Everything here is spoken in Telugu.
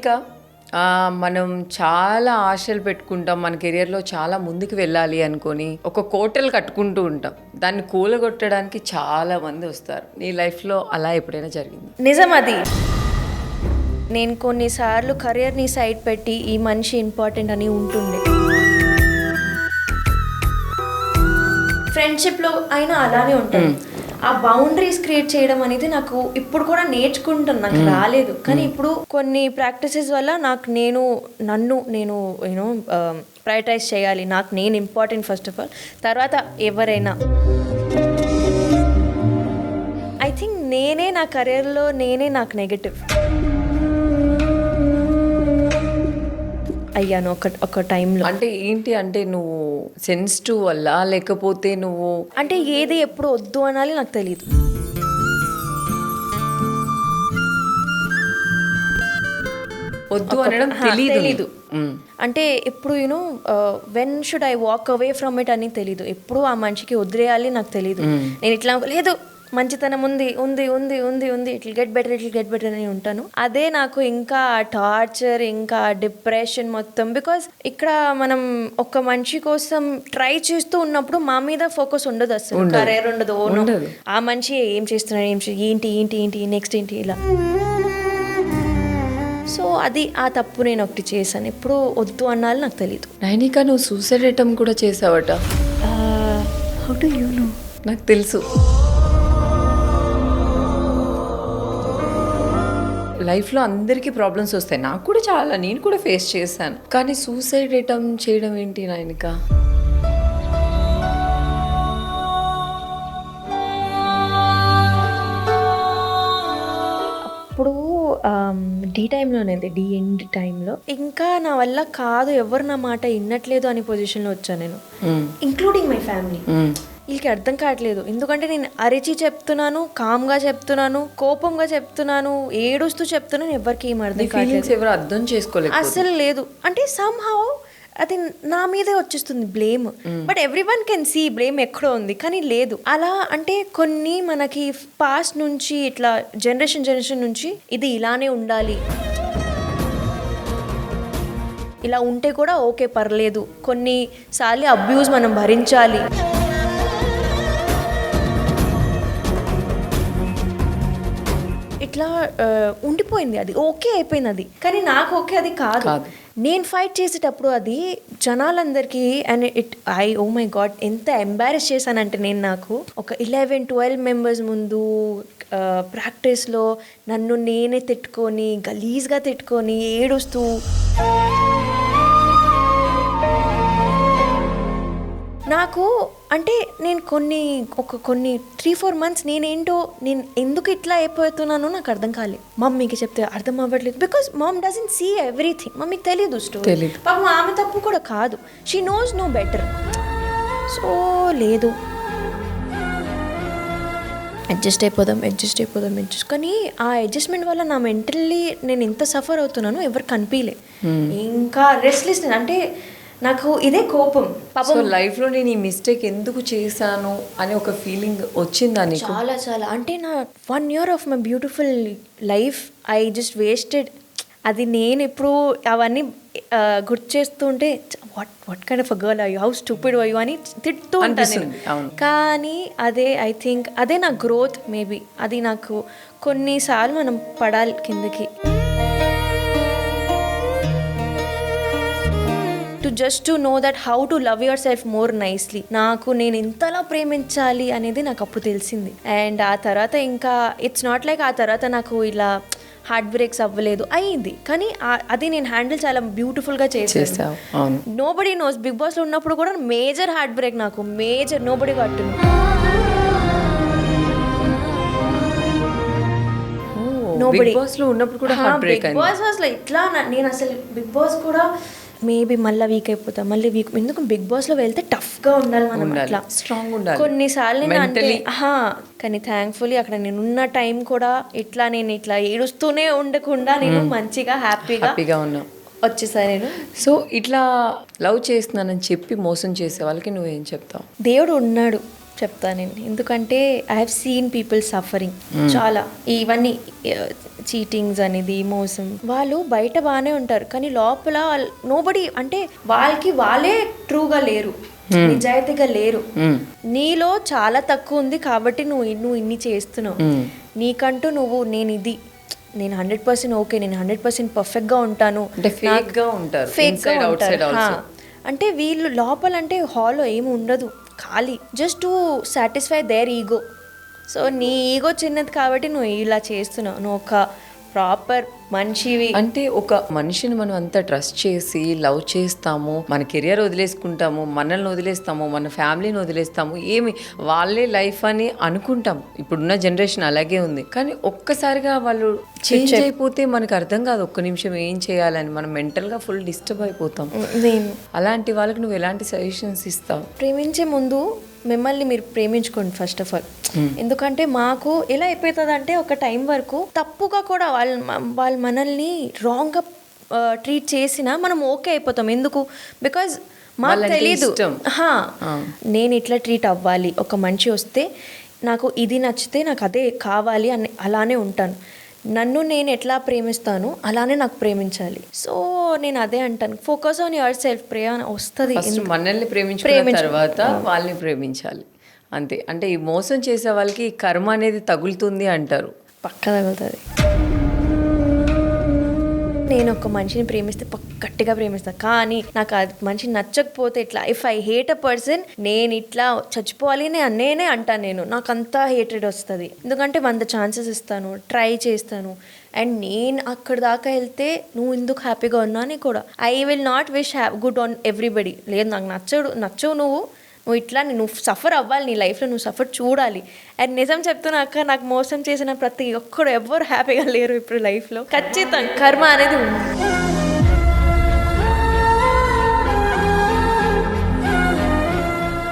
నైనిక, మనం చాలా ఆశలు పెట్టుకుంటాం, మన కెరియర్లో చాలా ముందుకు వెళ్ళాలి అనుకొని ఒక కోటలు కట్టుకుంటూ ఉంటాం. దాన్ని కూలగొట్టడానికి చాలా మంది వస్తారు. నీ లైఫ్లో అలా ఎప్పుడైనా జరిగింది? నిజం అది. నేను కొన్నిసార్లు కెరియర్ని సైడ్ పెట్టి ఈ మనిషి ఇంపార్టెంట్ అని ఉంటుండే. ఫ్రెండ్షిప్లో అయినా అలానే ఉంటుంది. ఆ బౌండరీస్ క్రియేట్ చేయడం అనేది నాకు ఇప్పుడు కూడా నేర్చుకుంటాను, నాకు రాలేదు. కానీ ఇప్పుడు కొన్ని ప్రాక్టీసెస్ వల్ల నన్ను నేను యూనో ప్రయారిటైజ్ చేయాలి. నాకు నేను ఇంపార్టెంట్ ఫస్ట్ ఆఫ్ ఆల్, తర్వాత ఎవరైనా. ఐ థింక్ నేనే నా కెరియర్లో నాకు నెగటివ్ అయ్యాను ఒక టైంలో. అంటే ఏంటి అంటే నువ్వు సెన్సిటివ్ వల్ల, లేకపోతే నువ్వు అంటే ఏది ఎప్పుడు వద్దు అనాలి నాకు తెలియదు. వద్దు అనడం తెలీదు. అంటే ఇప్పుడు when should I walk away from it అని తెలీదు. ఎప్పుడు ఆ మనిషికి వదిలేయాలి నాకు తెలీదు. నేను ఇట్లా లేదు, మంచితనం ఉంది ఉంది ఉంది ఉంది ఉంది ఇట్లా గెట్ బెటర్ అని ఉంటాను. అదే నాకు ఇంకా టార్చర్, ఇంకా డిప్రెషన్ మొత్తం. బికాస్ ఇక్కడ మనం ఒక మనిషి కోసం ట్రై చేస్తూ ఉన్నప్పుడు మా మీద ఫోకస్ ఉండదు, అసలు కెరీర్ ఉండదు. ఆ మనిషి ఏం చేస్తున్నాడు, ఏంటి నెక్స్ట్ ఏంటి ఇలా. సో అది ఆ తప్పు నేను ఒకటి చేశాను. ఎప్పుడు వద్దు అన్నాళ్ళు నాకు తెలీదు. నైనిక, నువ్వు సూసైడ్ అటెంప్ట్ కూడా చేసావట. How do you know? నాకు తెలుసు. లైఫ్లో అందరికీ ప్రాబ్లమ్స్ వస్తాయి, నాకు కూడా చాలా, నేను కూడా ఫేస్ చేశాను. కానీ సూసైడ్ అటెంప్ట్ చేయడం ఏంటి నైనిక? అప్పుడు డి టైంలోనేది, డి ఎండ్ టైంలో ఇంకా నా వల్ల కాదు, ఎవరు నా మాట వినట్లేదు అనే పొజిషన్లో వచ్చాను నేను, ఇంక్లూడింగ్ మై ఫ్యామిలీ. వీళ్ళకి అర్థం కావట్లేదు, ఎందుకంటే నేను అరిచి చెప్తున్నాను, కామ్గా చెప్తున్నాను, కోపంగా చెప్తున్నాను, ఏడుస్తూ చెప్తున్నాను, ఎవరికి ఏం అర్థం కావట్లేదు. ఎవరు అర్థం చేసుకోలేదు అసలు లేదు. అంటే సమ్హౌ అది నా మీదే వచ్చేస్తుంది blame. But everyone can see blame ఎక్కడో ఉంది, కానీ లేదు. అలా అంటే కొన్ని మనకి పాస్ట్ నుంచి ఇట్లా జనరేషన్ నుంచి ఇది ఇలానే ఉండాలి, ఇలా ఉంటే కూడా ఓకే పర్లేదు, కొన్నిసార్లు అబ్యూస్ మనం భరించాలి, ఇట్లా ఉండిపోయింది. అది ఓకే అయిపోయింది అది, కానీ నాకు ఓకే అది కాదు. నేను ఫైట్ చేసేటప్పుడు అది జనాలందరికీ అండ్ ఓ మై గాడ్, ఎంత ఎంబారెస్ చేశానంటే నేను నాకు ఒక 11-12 మెంబర్స్ ముందు ప్రాక్టీస్లో నన్ను నేనే తిట్టుకొని, గలీజ్గా తిట్టుకొని, ఏడుస్తూ. నాకు అంటే నేను కొన్ని 3-4 మంత్స్ నేను ఎందుకు ఇట్లా అయిపోతున్నానో నాకు అర్థం కాలేదు. మమ్మీకి చెప్తే అర్థం అవ్వట్లేదు, because mom doesn't see everything. మమ్మీకి తెలియదు స్టోరీ. పాపం ఆమె తప్పు కూడా కాదు, she knows no better. So లేదు, అడ్జస్ట్ అయిపోదాం. కానీ ఆ అడ్జస్ట్మెంట్ వల్ల నా మెంటల్లీ నేను ఎంత సఫర్ అవుతున్నానో ఎవరికి కనిపించలే. ఇంకా రెస్ట్లెస్, అంటే నాకు ఇదే కోపం. పాపం లైఫ్లో నేను ఈ మిస్టేక్ ఎందుకు చేశాను అని ఒక ఫీలింగ్ వచ్చిందని చాలా చాలా. అంటే నా 1 year of my beautiful life I just wasted. అది నేను ఇప్పుడు అవన్నీ గుర్తు చేస్తుంటే what kind of a girl are you, how stupid are you అని తిడుతూ ఉంటాను. కానీ అదే ఐ థింక్ అదే నా గ్రోత్. మేబీ అది నాకు కొన్నిసార్లు మనం పడాలి కిందకి, just to know that how to love your self more nicely. నేను ఎంతలా ప్రేమించాలి అనేది నాకు అప్పుడు తెలిసింది. అండ్ ఆ తర్వాత ఇంకా ఇట్స్ నాట్ లైక్ ఆ తర్వాత నాకు ఇలా హార్ట్ బ్రేక్స్ అవ్వలేదు, అయ్యింది. కానీ అది నేను హ్యాండిల్ చాలా బ్యూటిఫుల్గా చేసాను. Nobody nose. బిగ్ బాస్లో ఉన్నప్పుడు కూడా మేజర్ హార్ట్ బ్రేక్, నాకు మేజర్, నోబడీ కట్టు. బిగ్ బాస్లో ఉన్నప్పుడు కూడా బిగ్ బాస్ అసలు ఇట్లా నేను అసలు బిగ్ బాస్ కూడా మేబీ మళ్ళీ వీక్ అయిపోతా, మళ్ళీ వీక్. ఎందుకు బిగ్ బాస్లో వెళ్తే టఫ్గా ఉండాలి మనం, అట్లా స్ట్రాంగ్ ఉండాలి కొన్నిసార్లు నేను అంటే. కానీ థ్యాంక్ఫుల్లీ అక్కడ నేను ఉన్న టైం కూడా ఇట్లా నేను ఇట్లా ఏడుస్తూనే ఉండకుండా నేను మంచిగా హ్యాపీగా ఉన్నా వచ్చేసా నేను. సో ఇట్లా లవ్ చేస్తున్నానని చెప్పి మోసం చేసే వాళ్ళకి నువ్వేం చెప్తావు? దేవుడు ఉన్నాడు, చెప్తాను నేను, ఎందుకంటే I have seen people suffering చాలా. ఇవన్నీ చీటింగ్స్ అనేది, మోసం, వాళ్ళు బయట బాగానే ఉంటారు కానీ లోపల నోబడి, అంటే వాళ్ళే ట్రూగా లేరు, నిజాయితీగా లేరు. నీలో చాలా తక్కువ ఉంది కాబట్టి నువ్వు ఇన్ని చేస్తున్నావు. నీకంటూ నేను 100% ఓకే, నేను 100% పర్ఫెక్ట్గా ఉంటాను, ఫేక్గా ఉంటారు. అంటే వీళ్ళు లోపల అంటే హాల్లో ఏమి ఉండదు, ఖాళీ, just to satisfy their ego. So నీ ఈగో చిన్నది కాబట్టి నువ్వు ఇలా చేస్తున్నావు. నువ్వు ఒక ప్రాపర్ మనిషివి అంటే ఒక మనిషిని మనం అంత ట్రస్ట్ చేసి లవ్ చేస్తాము, మన కెరియర్ వదిలేసుకుంటాము, మనల్ని వదిలేస్తాము, మన ఫ్యామిలీని వదిలేస్తాము, ఏమి వాళ్ళే లైఫ్ అని అనుకుంటాం. ఇప్పుడున్న జనరేషన్ అలాగే ఉంది. కానీ ఒక్కసారిగా వాళ్ళు చేంజ్ అయిపోతే మనకు అర్థం కాదు ఒక్క నిమిషం ఏం చేయాలని. మనం మెంటల్గా ఫుల్ డిస్టర్బ్ అయిపోతాం. అలాంటి వాళ్ళకి నువ్వు ఎలాంటి సజెషన్స్ ఇస్తావు? ప్రేమించే ముందు మిమ్మల్ని మీరు ప్రేమించుకోండి ఫస్ట్ ఆఫ్ ఆల్. ఎందుకంటే మాకు ఎలా అయిపోతుంది అంటే ఒక టైం వరకు తప్పుగా కూడా వాళ్ళు మనల్ని రాంగ్గా ట్రీట్ చేసినా మనం ఓకే అయిపోతాం. ఎందుకు? బికాజ్ మాకు తెలీదు నేను ఇట్లా ట్రీట్ అవ్వాలి, ఒక మనిషి వస్తే నాకు ఇది నచ్చితే నాకు అదే కావాలి అని అలానే ఉంటాను. నన్ను నేను ఎట్లా ప్రేమిస్తాను అలానే నాకు ప్రేమించాలి. సో నేను అదే అంటాను, ఫోకస్ ఆన్ యువర్ సెల్ఫ్. ప్రేమ వస్తుంది, మనల్ని ప్రేమించుకున్న తర్వాత వాళ్ళని ప్రేమించాలి అంతే. అంటే ఈ మోసం చేసే వాళ్ళకి కర్మ అనేది తగులుతుంది అంటారు. పక్క తగులుతుంది. నేను ఒక మనిషిని ప్రేమిస్తే గట్టిగా ప్రేమిస్తాను, కానీ నాకు ఆ మనిషి నచ్చకపోతే ఇట్లా, if I hate a person, నేను ఇట్లా చచ్చిపోవాలి నేనే అంటాను. నాకు అంతా హేటెడ్ వస్తుంది. ఎందుకంటే 100 ఛాన్సెస్ ఇస్తాను, ట్రై చేస్తాను, అండ్ నేను అక్కడ దాకా వెళ్తే నువ్వు ఎందుకు హ్యాపీగా ఉన్నా అని కూడా I will not wish good on everybody. లేదు నాకు నచ్చవు నువ్వు ఇట్లా నువ్వు సఫర్ అవ్వాలి, నీ లైఫ్లో నువ్వు సఫర్ చూడాలి. అండ్ నిజం చెప్తున్నాక నాకు మోసం చేసిన ప్రతి ఒక్కరు ఎవ్వరు హ్యాపీగా లేరు ఇప్పుడు లైఫ్లో. ఖచ్చితంగా కర్మ అనేది ఉంది.